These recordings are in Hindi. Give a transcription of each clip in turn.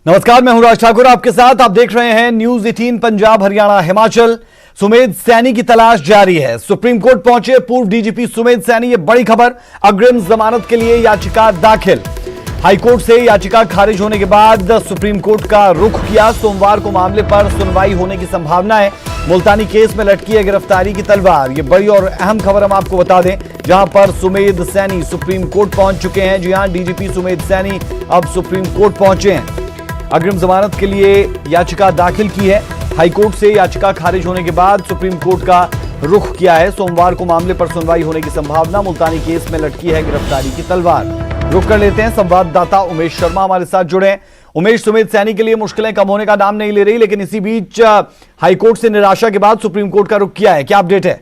नमस्कार, मैं हूं राज ठाकुर आपके साथ। आप देख रहे हैं न्यूज 18 पंजाब हरियाणा हिमाचल। सुमेध सैनी की तलाश जारी है। सुप्रीम कोर्ट पहुंचे पूर्व डीजीपी सुमेध सैनी। ये बड़ी खबर। अग्रिम जमानत के लिए याचिका दाखिल। हाईकोर्ट से याचिका खारिज होने के बाद सुप्रीम कोर्ट का रुख किया। सोमवार को मामले पर सुनवाई होने की संभावना है। मुल्तानी केस में लटकी है गिरफ्तारी की तलवार। ये बड़ी और अहम खबर हम आपको बता दें, जहां पर सुमेध सैनी सुप्रीम कोर्ट पहुंच चुके हैं। जी हां, डीजीपी सुमेध सैनी अब सुप्रीम कोर्ट पहुंचे हैं। अग्रिम जमानत के लिए याचिका दाखिल की है। हाईकोर्ट से याचिका खारिज होने के बाद सुप्रीम कोर्ट का रुख किया है। सोमवार को मामले पर सुनवाई होने की संभावना। मुल्तानी केस में लटकी है गिरफ्तारी की तलवार। रुख कर लेते हैं, संवाददाता उमेश शर्मा हमारे साथ जुड़े हैं। उमेश, सुमेध सैनी के लिए मुश्किलें कम होने का नाम नहीं ले रही, लेकिन इसी बीच हाईकोर्ट से निराशा के बाद सुप्रीम कोर्ट का रुख किया है। क्या अपडेट है?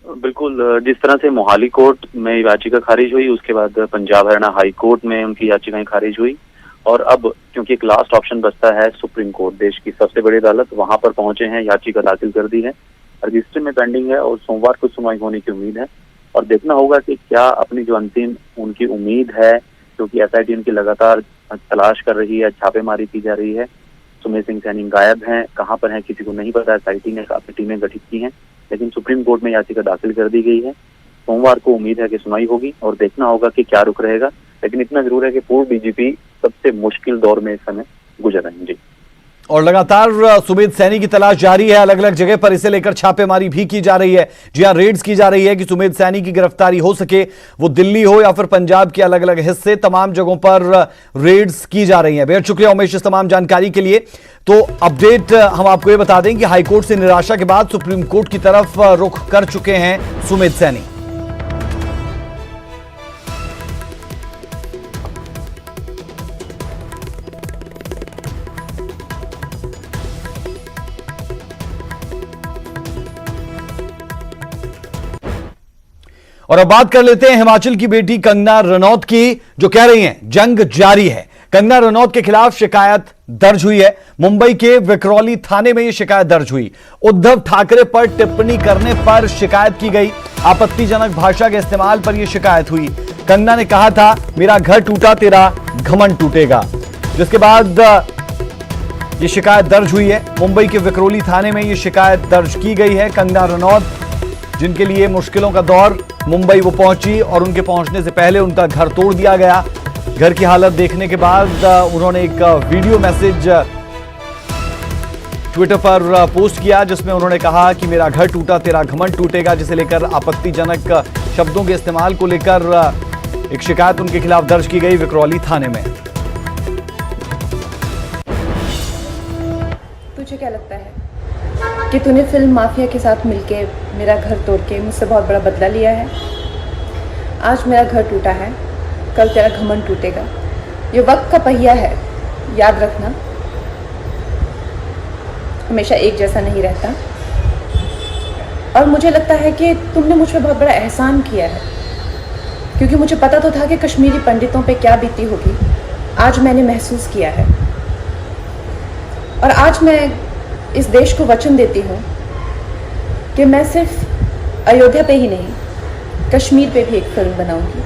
बिल्कुल, जिस तरह से मोहाली कोर्ट में याचिका खारिज हुई, उसके बाद पंजाब हरियाणा हाई कोर्ट में उनकी याचिकाएं खारिज हुई, और अब क्योंकि एक लास्ट ऑप्शन बचता है सुप्रीम कोर्ट, देश की सबसे बड़ी अदालत, वहां पर पहुंचे हैं। याचिका दाखिल कर दी है, रजिस्टर में पेंडिंग है और सोमवार को सुनवाई होने की उम्मीद है। और देखना होगा कि क्या अपनी जो अंतिम उनकी उम्मीद है, क्योंकि एसआईटी उनकी लगातार तलाश कर रही है, छापेमारी की जा रही है। सुमेध सिंह सैनी गायब हैं, कहाँ पर हैं किसी को नहीं पता। एसआईटी ने काफी टीमें गठित की हैं, लेकिन सुप्रीम कोर्ट में याचिका दाखिल कर दी गई है। सोमवार को उम्मीद है कि सुनवाई होगी और देखना होगा कि क्या रुख रहेगा। लेकिन इतना जरूर है कि पूर्व डीजीपी सबसे मुश्किल दौर में इस समय गुजर रहे हैं। जी, और लगातार सुमेध सैनी की तलाश जारी है। अलग अलग जगह पर इसे लेकर छापेमारी भी की जा रही है। जी हां, रेड्स की जा रही है कि सुमेध सैनी की गिरफ्तारी हो सके, वो दिल्ली हो या फिर पंजाब के अलग अलग हिस्से, तमाम जगहों पर रेड्स की जा रही है। बेहद शुक्रिया उमेश इस तमाम जानकारी के लिए। तो अपडेट हम आपको ये बता दें कि हाईकोर्ट से निराशा के बाद सुप्रीम कोर्ट की तरफ रुख कर चुके हैं सुमेध सैनी। और अब बात कर लेते हैं हिमाचल की बेटी कंगना रनौत की, जो कह रही हैं जंग जारी है। कंगना रनौत के खिलाफ शिकायत दर्ज हुई है। मुंबई के विक्रोली थाने में यह शिकायत दर्ज हुई। उद्धव ठाकरे पर टिप्पणी करने पर शिकायत की गई। आपत्तिजनक भाषा के इस्तेमाल पर यह शिकायत हुई। कंगना ने कहा था, मेरा घर टूटा तेरा घमंड टूटेगा, जिसके बाद यह शिकायत दर्ज हुई है। मुंबई के विक्रोली थाने में यह शिकायत दर्ज की गई है। कंगना रनौत, जिनके लिए मुश्किलों का दौर, मुंबई वो पहुंची और उनके पहुंचने से पहले उनका घर तोड़ दिया गया। घर की हालत देखने के बाद उन्होंने एक वीडियो मैसेज ट्विटर पर पोस्ट किया, जिसमें उन्होंने कहा कि मेरा घर टूटा तेरा घमंड टूटेगा, जिसे लेकर आपत्तिजनक शब्दों के इस्तेमाल को लेकर एक शिकायत उनके खिलाफ दर्ज की गई विक्रोली थाने में। तुझे क्या लगता है कि तूने फिल्म माफिया के साथ मिलके मेरा घर तोड़ के मुझसे बहुत बड़ा बदला लिया है? आज मेरा घर टूटा है, कल तेरा घमंड टूटेगा। ये वक्त का पहिया है, याद रखना, हमेशा एक जैसा नहीं रहता। और मुझे लगता है कि तुमने मुझ पर बहुत बड़ा एहसान किया है, क्योंकि मुझे पता तो था कि कश्मीरी पंडितों पे क्या बीती होगी। आज मैंने महसूस किया है, और आज मैं इस देश को वचन देती हूँ कि मैं सिर्फ अयोध्या पे ही नहीं, कश्मीर पे भी एक फिल्म बनाऊंगी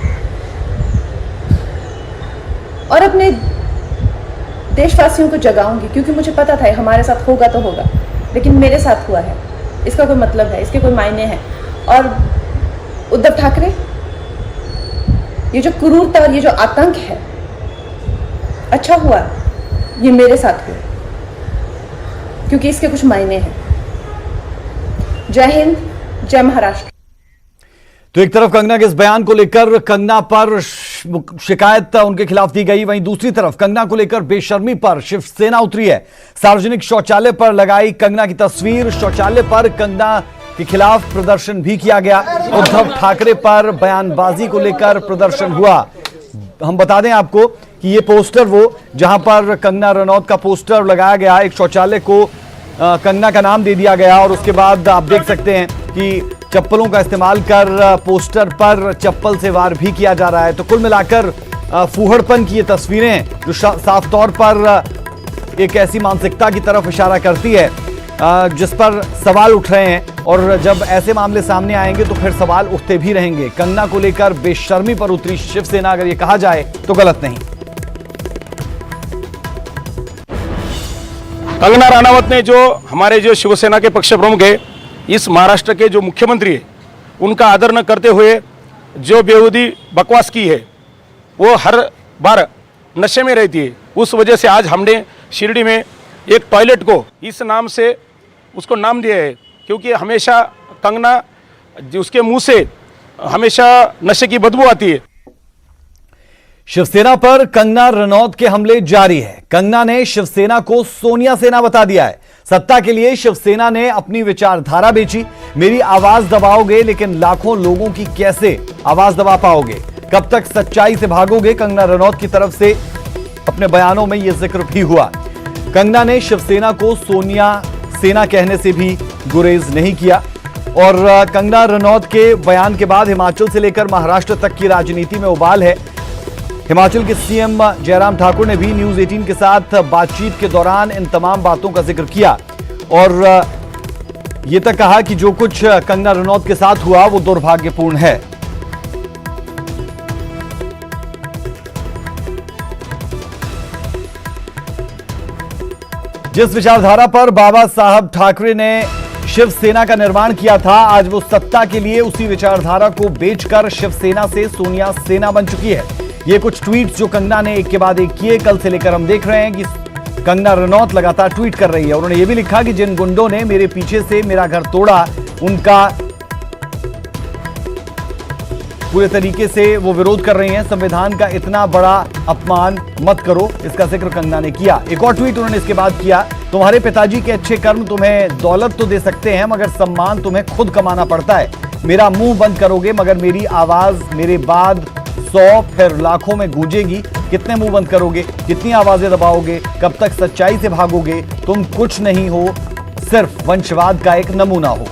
और अपने देशवासियों को जगाऊंगी, क्योंकि मुझे पता था हमारे साथ होगा तो होगा, लेकिन मेरे साथ हुआ है, इसका कोई मतलब है, इसके कोई मायने हैं। और उद्धव ठाकरे, ये जो क्रूरता और ये जो आतंक है, अच्छा हुआ ये मेरे साथ हुआ, क्योंकि इसके कुछ मायने हैं। जय हिंद, जय महाराष्ट्र। तो एक तरफ कंगना के इस बयान को लेकर कंगना पर शिकायत उनके खिलाफ दी गई, वहीं दूसरी तरफ कंगना को लेकर बेशर्मी पर शिवसेना उतरी है। सार्वजनिक शौचालय पर लगाई कंगना की तस्वीर। शौचालय पर कंगना के खिलाफ प्रदर्शन भी किया गया। उद्धव ठाकरे पर बयानबाजी को लेकर प्रदर्शन हुआ। हम बता दें आपको कि ये पोस्टर, वो जहां पर कंगना रनौत का पोस्टर लगाया गया, एक शौचालय को कंगना का नाम दे दिया गया, और उसके बाद आप देख सकते हैं कि चप्पलों का इस्तेमाल कर पोस्टर पर चप्पल से वार भी किया जा रहा है। तो कुल मिलाकर फूहड़पन की ये तस्वीरें जो साफ तौर पर एक ऐसी मानसिकता की तरफ इशारा करती है जिस पर सवाल उठ रहे हैं, और जब ऐसे मामले सामने आएंगे तो फिर सवाल उठते भी रहेंगे। कंगना को लेकर बेशर्मी पर उतरी शिवसेना, अगर ये कहा जाए तो गलत नहीं। कंगना रनौत ने जो हमारे जो शिवसेना के पक्ष प्रमुख है, इस महाराष्ट्र के जो मुख्यमंत्री है, उनका आदर न करते हुए जो बेहूदी बकवास की है, वो हर बार नशे में रहती है। उस वजह से आज हमने शिरडी में एक टॉयलेट को इस नाम से उसको नाम दिया है, क्योंकि हमेशा कंगना उसके मुंह से हमेशा नशे की बदबू आती है। शिवसेना पर कंगना रनौत के हमले जारी है। कंगना ने शिवसेना को सोनिया सेना बता दिया है। सत्ता के लिए शिवसेना ने अपनी विचारधारा बेची। मेरी आवाज दबाओगे, लेकिन लाखों लोगों की कैसे आवाज दबा पाओगे? कब तक सच्चाई से भागोगे? कंगना रनौत की तरफ से अपने बयानों में यह जिक्र भी हुआ। कंगना ने शिवसेना को सोनिया सेना कहने से भी गुरेज नहीं किया। और कंगना रनौत के बयान के बाद हिमाचल से लेकर महाराष्ट्र तक की राजनीति में उबाल है। हिमाचल के सीएम जयराम ठाकुर ने भी न्यूज 18 के साथ बातचीत के दौरान इन तमाम बातों का जिक्र किया और ये तक कहा कि जो कुछ कंगना रनौत के साथ हुआ वो दुर्भाग्यपूर्ण है। जिस विचारधारा पर बाबा साहब ठाकरे ने शिवसेना का निर्माण किया था, आज वो सत्ता के लिए उसी विचारधारा को बेचकर शिवसेना से सोनिया सेना बन चुकी है। ये कुछ ट्वीट्स जो कंगना ने एक के बाद एक किए, कल से लेकर हम देख रहे हैं कि कंगना रनौत लगातार ट्वीट कर रही है। उन्होंने ये भी लिखा कि जिन गुंडों ने मेरे पीछे से मेरा घर तोड़ा, उनका पूरे तरीके से वो विरोध कर रही हैं। संविधान का इतना बड़ा अपमान मत करो, इसका जिक्र कंगना ने किया। एक और ट्वीट उन्होंने इसके बाद किया, तुम्हारे पिताजी के अच्छे कर्म तुम्हें दौलत तो दे सकते हैं, मगर सम्मान तुम्हें खुद कमाना पड़ता है। मेरा मुंह बंद करोगे, मगर मेरी आवाज मेरे बाद 100 फिर लाखों में गूंजेगी। कितने मुंह बंद करोगे? कितनी आवाजें दबाओगे? कब तक सच्चाई से भागोगे? तुम कुछ नहीं हो, सिर्फ वंशवाद का एक नमूना हो।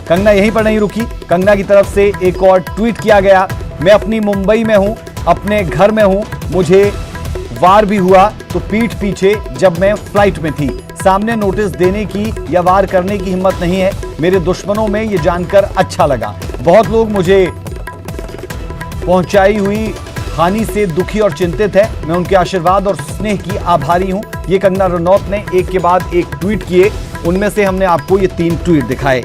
कंगना यहीं पर नहीं रुकी। कंगना की तरफ से एक और ट्वीट किया गया, मैं अपनी मुंबई में हूं, अपने घर में हूं, मुझे वार भी हुआ तो पीठ पीछे जब मैं फ्लाइट में थी। सामने नोटिस देने की या वार करने की हिम्मत नहीं है। मेरे दुश्मनों में ये जानकर अच्छा लगा। बहुत लोग मुझे पहुंचाई हुई हानि से दुखी और चिंतित है। मैं उनके आशीर्वाद और स्नेह की आभारी हूं। ये कंगना रनौत ने एक के बाद एक ट्वीट किए। उनमें से हमने आपको ये 3 ट्वीट दिखाए।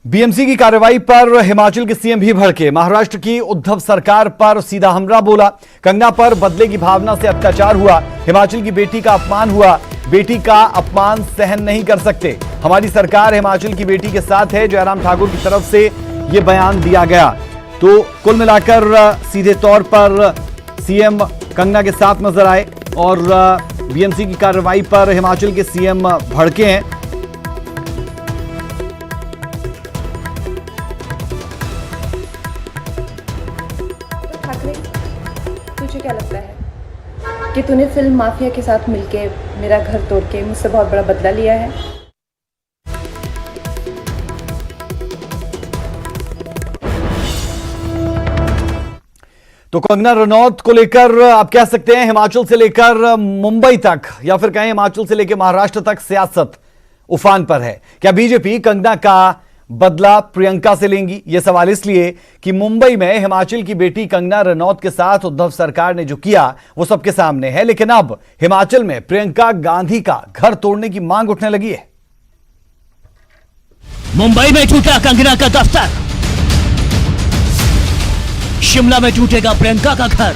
बीएमसी की कार्रवाई पर हिमाचल के सीएम भी भड़के। महाराष्ट्र की उद्धव सरकार पर सीधा हमला बोला। कंगना पर बदले की भावना से अत्याचार हुआ। हिमाचल की बेटी का अपमान हुआ। बेटी का अपमान सहन नहीं कर सकते। हमारी सरकार हिमाचल की बेटी के साथ है। जयराम ठाकुर की तरफ से यह बयान दिया गया। तो कुल मिलाकर सीधे तौर पर सीएम कंगना के साथ नजर आए और बीएमसी की कार्रवाई पर हिमाचल के सीएम भड़के हैं। तुझे क्या लगता है कि तूने फिल्म माफिया के साथ मिलके मेरा घर तोड़ के मुझसे बहुत बड़ा बदला लिया है? तो कंगना रनौत को लेकर आप कह सकते हैं हिमाचल से लेकर मुंबई तक या फिर कहें हिमाचल से लेकर महाराष्ट्र तक सियासत उफान पर है। क्या बीजेपी कंगना का बदला प्रियंका से लेंगी? यह सवाल इसलिए कि मुंबई में हिमाचल की बेटी कंगना रनौत के साथ उद्धव सरकार ने जो किया वो सबके सामने है। लेकिन अब हिमाचल में प्रियंका गांधी का घर तोड़ने की मांग उठने लगी है। मुंबई में टूटा कंगना का दफ्तर, शिमला में टूटेगा प्रियंका का घर।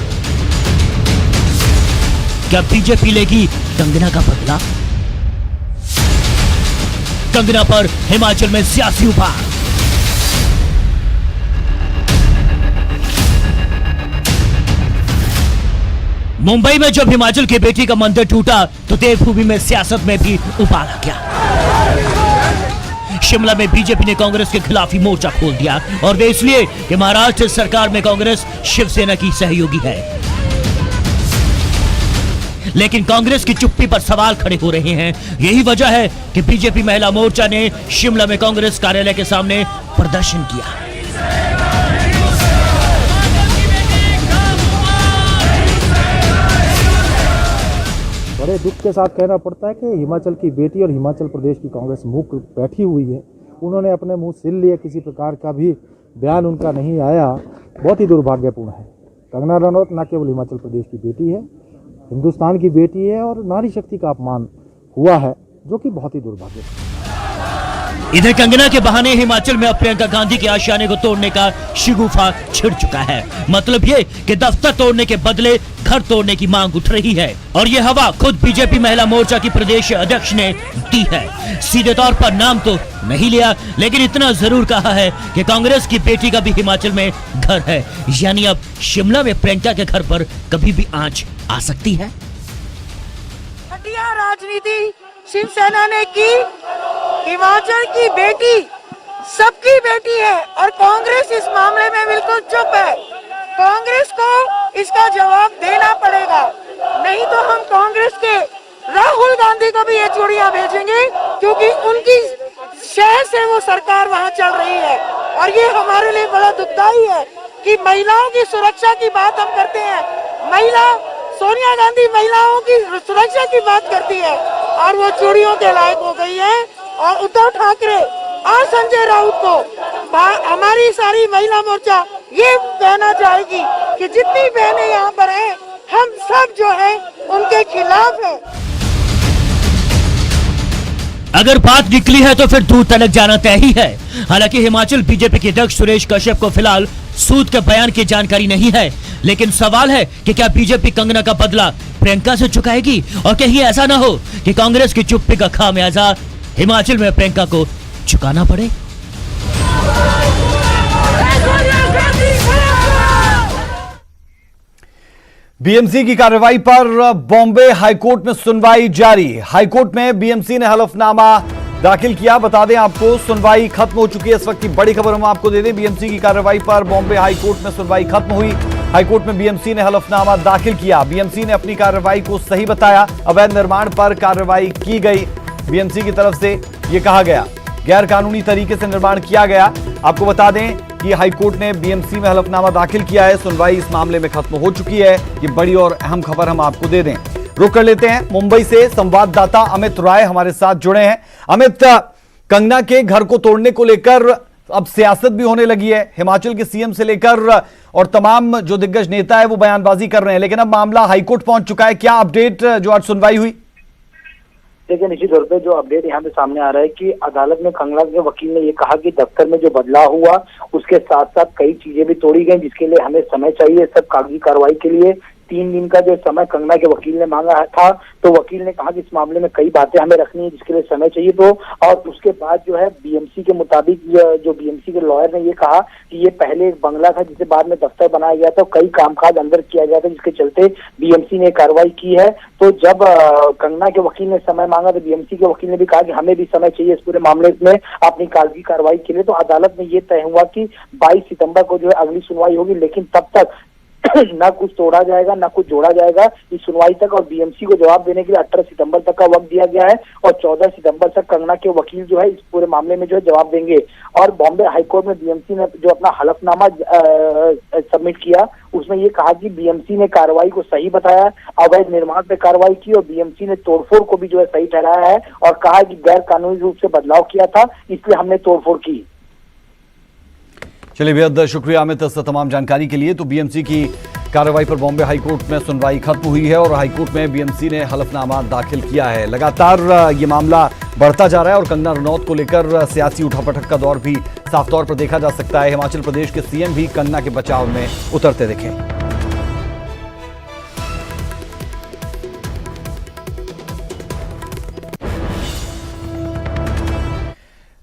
क्या बीजेपी लेगी कंगना का बदला? कंगना पर हिमाचल में सियासी उफान। मुंबई में जब हिमाचल की बेटी का मंदिर टूटा तो देवभूमि में सियासत में भी उफान आ गया। शिमला में बीजेपी ने कांग्रेस के खिलाफ ही मोर्चा खोल दिया और वे इसलिए कि महाराष्ट्र सरकार में कांग्रेस शिवसेना की सहयोगी है। लेकिन कांग्रेस की चुप्पी पर सवाल खड़े हो रहे हैं। यही वजह है कि बीजेपी महिला मोर्चा ने शिमला में कांग्रेस कार्यालय के सामने प्रदर्शन किया। बड़े दुख के साथ कहना पड़ता है कि हिमाचल की बेटी और हिमाचल प्रदेश की कांग्रेस मुख बैठी हुई है। उन्होंने अपने मुंह सिल लिए, किसी प्रकार का भी बयान उनका नहीं आया। बहुत ही दुर्भाग्यपूर्ण है। कंगना रनौत न केवल हिमाचल प्रदेश की बेटी है, हिंदुस्तान की बेटी है और नारी शक्ति का अपमान हुआ है, जो कि बहुत ही दुर्भाग्य है। इधर कंगना के बहाने हिमाचल में अब प्रियंका गांधी के आशियाने को तोड़ने का शिगुफा छिड़ चुका है। मतलब ये कि दफ्तर तोड़ने के बदले घर तोड़ने की मांग उठ रही है और ये हवा खुद बीजेपी महिला मोर्चा की प्रदेश अध्यक्ष ने दी है। सीधे तौर पर नाम तो नहीं लिया, लेकिन इतना जरूर कहा है कि कांग्रेस की बेटी का भी हिमाचल में घर है, यानी अब शिमला में प्रियंका के घर पर कभी भी आंच आ सकती है। घटिया राजनीति शिवसेना ने की। हिमाचल की बेटी सबकी बेटी है और कांग्रेस इस मामले में बिल्कुल चुप है। कांग्रेस को इसका जवाब देना पड़ेगा, नहीं तो हम कांग्रेस के राहुल गांधी को भी ये चूड़ियां भेजेंगे, क्योंकि उनकी शहर से वो सरकार वहां चल रही है। और ये हमारे लिए बड़ा दुखदाई है कि महिलाओं की सुरक्षा की बात हम करते हैं। सोनिया गांधी महिलाओं की सुरक्षा की बात करती है और वो चूड़ियों के लायक हो गई है। और उद्धव ठाकरे और संजय राउत को हमारी सारी महिला मोर्चा ये कहना चाहेगी कि जितनी बहनें यहाँ पर हैं, हम सब जो है उनके खिलाफ है। अगर बात निकली है तो फिर दूर तलक जाना तय ही है। हालांकि हिमाचल बीजेपी के अध्यक्ष सुरेश कश्यप को फिलहाल सूद के बयान की जानकारी नहीं है, लेकिन सवाल है कि क्या बीजेपी कंगना का बदला प्रियंका से चुकाएगी और कहीं ऐसा ना हो कि कांग्रेस की चुप्पी का खामियाजा हिमाचल में प्रियंका को चुकाना पड़े। बीएमसी की कार्रवाई पर बॉम्बे हाईकोर्ट में सुनवाई जारी। हाईकोर्ट में बीएमसी ने हलफनामा दाखिल किया। बता दें आपको, सुनवाई खत्म हो चुकी है। इस वक्त की बड़ी खबर हम आपको दे दें, बीएमसी की कार्रवाई पर बॉम्बे हाईकोर्ट में सुनवाई खत्म हुई। हाईकोर्ट में बीएमसी ने हलफनामा दाखिल किया। बीएमसी ने अपनी कार्रवाई को सही बताया। अवैध निर्माण पर कार्रवाई की गई। बीएमसी की तरफ से यह कहा गया गैर कानूनी तरीके से निर्माण किया गया। आपको बता दें कि हाईकोर्ट ने बीएमसी में हलफनामा दाखिल किया है। सुनवाई इस मामले में खत्म हो चुकी है। ये बड़ी और अहम खबर हम आपको दे दें। रुक कर लेते हैं, मुंबई से संवाददाता अमित राय हमारे साथ जुड़े हैं। अमित, कंगना के घर को तोड़ने को लेकर अब सियासत भी होने लगी है। हिमाचल के सीएम से लेकर और तमाम जो दिग्गज नेता है वो बयानबाजी कर रहे हैं, लेकिन अब मामला हाईकोर्ट पहुंच चुका है। क्या अपडेट जो आज सुनवाई हुई? देखिए, निश्चित तौर पे जो अपडेट यहाँ पे सामने आ रहा है कि अदालत में कंगना के वकील ने ये कहा कि दफ्तर में जो बदलाव हुआ उसके साथ साथ कई चीजें भी तोड़ी गई, जिसके लिए हमें समय चाहिए सब कागजी कार्रवाई के लिए। 3 दिन का जो समय कंगना के वकील ने मांगा था, तो वकील ने कहा कि इस मामले में कई बातें हमें रखनी है, जिसके लिए समय चाहिए। तो और उसके बाद जो है बीएमसी के मुताबिक जो बीएमसी के लॉयर ने ये कहा कि ये पहले एक बंगला था जिसे बाद में दफ्तर बनाया गया था, कई कामकाज अंदर किया गया था, जिसके चलते बीएमसी ने कार्रवाई की है। तो जब कंगना के वकील ने समय मांगा तो बीएमसी के वकील ने भी कहा कि हमें भी समय चाहिए इस पूरे मामले में अपनी कागजी कार्रवाई के लिए। तो अदालत में ये तय हुआ कि 22 सितंबर को जो है अगली सुनवाई होगी, लेकिन तब तक ना कुछ तोड़ा जाएगा ना कुछ जोड़ा जाएगा इस सुनवाई तक। और बीएमसी को जवाब देने के लिए 18 सितंबर तक का वक्त दिया गया है और 14 सितंबर तक कंगना के वकील जो है इस पूरे मामले में जो है जवाब देंगे। और बॉम्बे हाईकोर्ट में बीएमसी ने जो अपना हलफनामा सबमिट किया, उसमें ये कहा कि बीएमसी ने कार्रवाई को सही बताया, अवैध निर्माण पे कार्रवाई की और बीएमसी ने तोड़फोड़ को भी जो है सही ठहराया है और कहा कि गैर कानूनी रूप से बदलाव किया था, इसलिए हमने तोड़फोड़ की। चलिए, बेहद शुक्रिया अमित इस तमाम जानकारी के लिए। तो बीएमसी की कार्रवाई पर बॉम्बे हाईकोर्ट में सुनवाई खत्म हुई है और हाईकोर्ट में बीएमसी ने हलफनामा दाखिल किया है। लगातार ये मामला बढ़ता जा रहा है और कंगना रनौत को लेकर सियासी उठापटक का दौर भी साफ तौर पर देखा जा सकता है। हिमाचल प्रदेश के सीएम भी कंगना के बचाव में उतरते दिखे।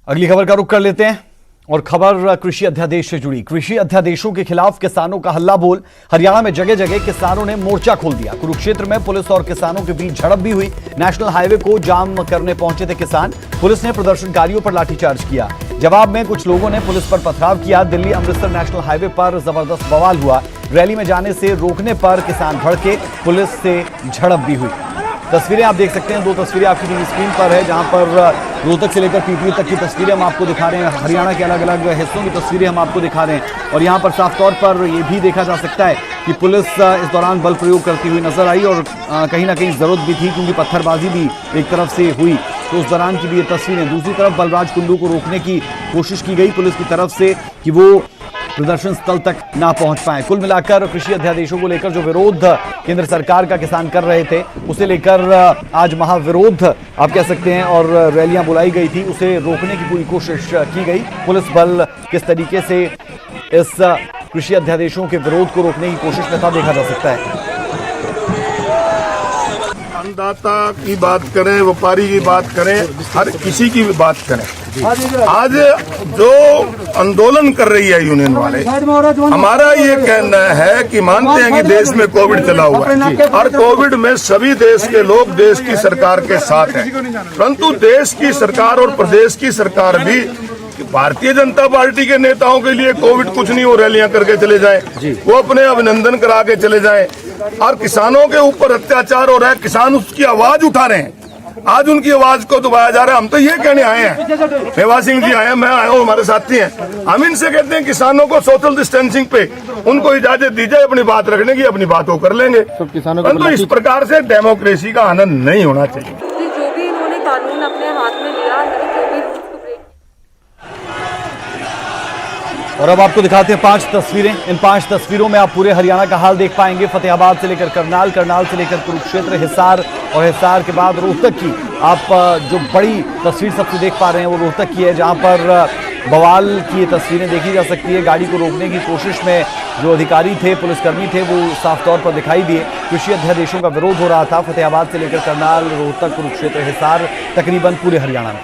अगली खबर का रुख कर लेते हैं और खबर कृषि अध्यादेश से जुड़ी। कृषि अध्यादेशों के खिलाफ किसानों का हल्ला बोल। हरियाणा में जगह जगह किसानों ने मोर्चा खोल दिया। कुरुक्षेत्र में पुलिस और किसानों के बीच झड़प भी हुई। नेशनल हाईवे को जाम करने पहुंचे थे किसान। पुलिस ने प्रदर्शनकारियों पर लाठीचार्ज किया। जवाब में कुछ लोगों ने पुलिस पर पथराव किया। दिल्ली अमृतसर नेशनल हाईवे पर जबरदस्त बवाल हुआ। रैली में जाने से रोकने पर किसान भड़के, पुलिस से झड़प भी हुई। तस्वीरें आप देख सकते हैं, 2 तस्वीरें आपकी टीवी स्क्रीन पर है, जहां पर रोहतक से लेकर पीपली तक की तस्वीरें हम आपको दिखा रहे हैं। हरियाणा के अलग अलग हिस्सों की तस्वीरें हम आपको दिखा रहे हैं और यहां पर साफ तौर पर यह भी देखा जा सकता है कि पुलिस इस दौरान बल प्रयोग करती हुई नजर आई और कहीं ना कहीं जरूरत भी थी, क्योंकि पत्थरबाजी भी एक तरफ से हुई, तो उस दौरान की भी ये तस्वीरें। दूसरी तरफ बलराज कुंडू को रोकने की कोशिश की गई पुलिस की तरफ से कि वो प्रदर्शन स्थल तक ना पहुंच पाए। कुल मिलाकर कृषि अध्यादेशों को लेकर जो विरोध केंद्र सरकार का किसान कर रहे थे, उसे लेकर आज महाविरोध आप कह सकते हैं और रैलियां बुलाई गई थी, उसे रोकने की पूरी कोशिश की गई। पुलिस बल किस तरीके से इस कृषि अध्यादेशों के विरोध को रोकने की कोशिश में था, देखा जा सकता है। अन्नदाता की बात करें, व्यापारी की बात करें, हर किसी की भी बात करें, आज जो आंदोलन कर रही है यूनियन वाले, हमारा ये कहना है कि मानते हैं कि देश में कोविड चला हुआ है और कोविड में सभी देश के लोग देश की सरकार के साथ हैं, परंतु देश की सरकार और प्रदेश की सरकार भी भारतीय जनता पार्टी के नेताओं के लिए कोविड कुछ नहीं हो, रैलियां करके चले जाएं, वो अपने अभिनंदन करा के चले जाएं और किसानों के ऊपर अत्याचार हो रहा है, किसान उसकी आवाज उठा रहे हैं, आज उनकी आवाज को दबाया जा रहा है। हम तो ये कहने आए हैं, मेवा सिंह जी आए हैं, मैं आया हूँ, हमारे साथी हैं, हम इनसे कहते हैं किसानों को सोशल डिस्टेंसिंग पे उनको इजाजत दी जाए, अपनी बात रखने की, अपनी बात वो कर लेंगे, परंतु इस प्रकार से डेमोक्रेसी का आनंद नहीं होना चाहिए। जो भी इन्होंने कानून अपने हाथ में लिया है, जो भी और अब आपको दिखाते हैं 5 तस्वीरें। इन 5 तस्वीरों में आप पूरे हरियाणा का हाल देख पाएंगे। फतेहाबाद से लेकर करनाल, करनाल से लेकर कुरुक्षेत्र, हिसार और हिसार के बाद रोहतक की आप जो बड़ी तस्वीर सबसे देख पा रहे हैं वो रोहतक की है, जहां पर बवाल की ये तस्वीरें देखी जा सकती है। गाड़ी को रोकने की कोशिश में जो अधिकारी थे, पुलिसकर्मी थे, वो साफ तौर पर दिखाई दिए। कृषि अध्यादेशों का विरोध हो रहा था फतेहाबाद से लेकर करनाल, रोहतक, कुरुक्षेत्र, हिसार, तकरीबन पूरे हरियाणा में।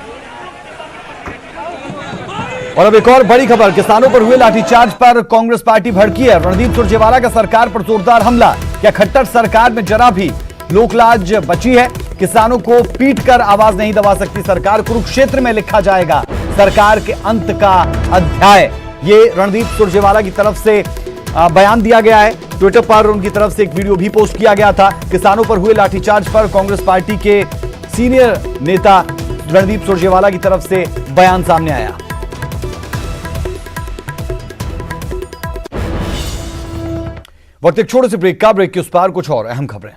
और अब एक और बड़ी खबर, किसानों पर हुए लाठीचार्ज पर कांग्रेस पार्टी भड़की है। रणदीप सुरजेवाला का सरकार पर जोरदार हमला। क्या खट्टर सरकार में जरा भी लोकलाज बची है? किसानों को पीटकर आवाज नहीं दबा सकती सरकार। कुरुक्षेत्र में लिखा जाएगा सरकार के अंत का अध्याय। ये रणदीप सुरजेवाला की तरफ से बयान दिया गया है। ट्विटर पर उनकी तरफ से एक वीडियो भी पोस्ट किया गया था। किसानों पर हुए लाठीचार्ज पर कांग्रेस पार्टी के सीनियर नेता रणदीप सुरजेवाला की तरफ से बयान सामने आया। वक्त एक छोटे से ब्रेक का, ब्रेक के उस पार कुछ और अहम खबरें।